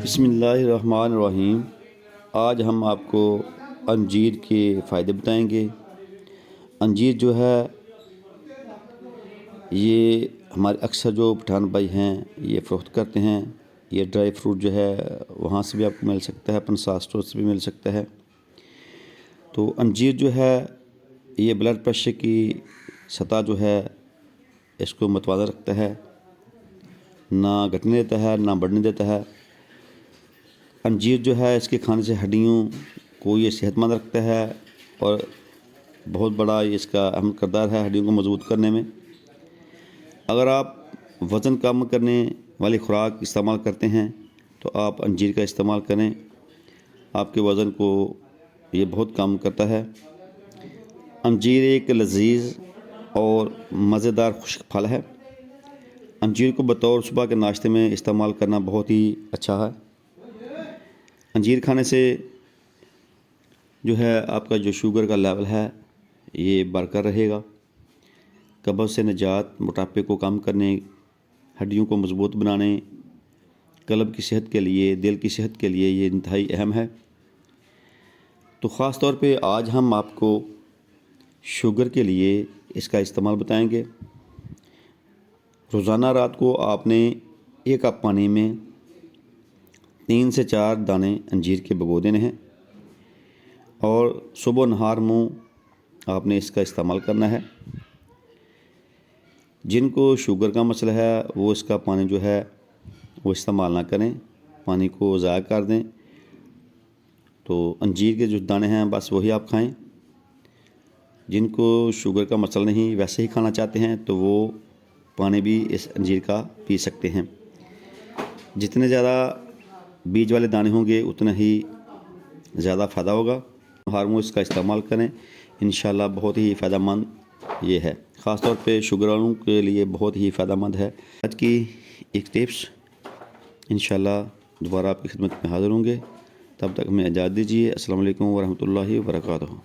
बिस्मिल्लाहिर्रहमानिर्रहीम। आज हम आपको अंजीर के फ़ायदे बताएंगे। अंजीर जो है ये हमारे अक्सर जो पठान भाई हैं ये फ़रोख्त करते हैं। ये ड्राई फ्रूट जो है वहाँ से भी आपको मिल सकता है, पंसार स्टोर से भी मिल सकता है। तो अंजीर जो है ये ब्लड प्रेशर की सतह जो है इसको मतवाज़न रखता है, ना घटने देता है ना बढ़ने देता है। अंजीर जो है इसके खाने से हड्डियों को ये सेहतमंद रखता है और बहुत बड़ा इसका अहम किरदार है हड्डियों को मजबूत करने में। अगर आप वज़न कम करने वाली खुराक इस्तेमाल करते हैं तो आप अंजीर का इस्तेमाल करें, आपके वज़न को ये बहुत कम करता है। अंजीर एक लजीज और मज़ेदार खुश्क फल है। अंजीर को बतौर सुबह के नाश्ते में इस्तेमाल करना बहुत ही अच्छा है। अंजीर खाने से जो है आपका जो शुगर का लेवल है ये बरकरार रहेगा। कब्ज़ से निजात, मोटापे को कम करने, हड्डियों को मजबूत बनाने, कल्ब की सेहत के लिए, दिल की सेहत के लिए ये इंतहाई अहम है। तो ख़ास तौर पे आज हम आपको शुगर के लिए इसका इस्तेमाल बताएंगे। रोज़ाना रात को आपने 1 कप पानी में 3 से 4 दाने अंजीर के भिगो देने हैं और सुबह नहार मुँह आपने इसका इस्तेमाल करना है। जिनको शुगर का मसला है वो इसका पानी जो है वो इस्तेमाल ना करें, पानी को ज़ाया कर दें। तो अंजीर के जो दाने हैं बस वही आप खाएं। जिनको शुगर का मसला नहीं, वैसे ही खाना चाहते हैं तो वो पानी भी इस अंजीर का पी सकते हैं। जितने ज़्यादा बीज वाले दाने होंगे उतना ही ज़्यादा फ़ायदा होगा। हार्मोन इसका इस्तेमाल करें, इंशाल्लाह बहुत ही फ़ायदेमंद ये है। ख़ास तौर पे शुगर वालों के लिए बहुत ही फ़ायदेमंद है। आज की एक टिप्स, इंशाल्लाह दोबारा आपकी खिदमत में हाज़िर होंगे। तब तक हमें इजाज़त दीजिए। अस्सलाम वालेकुम वरहमतुल्लाहि वबरकातुहू।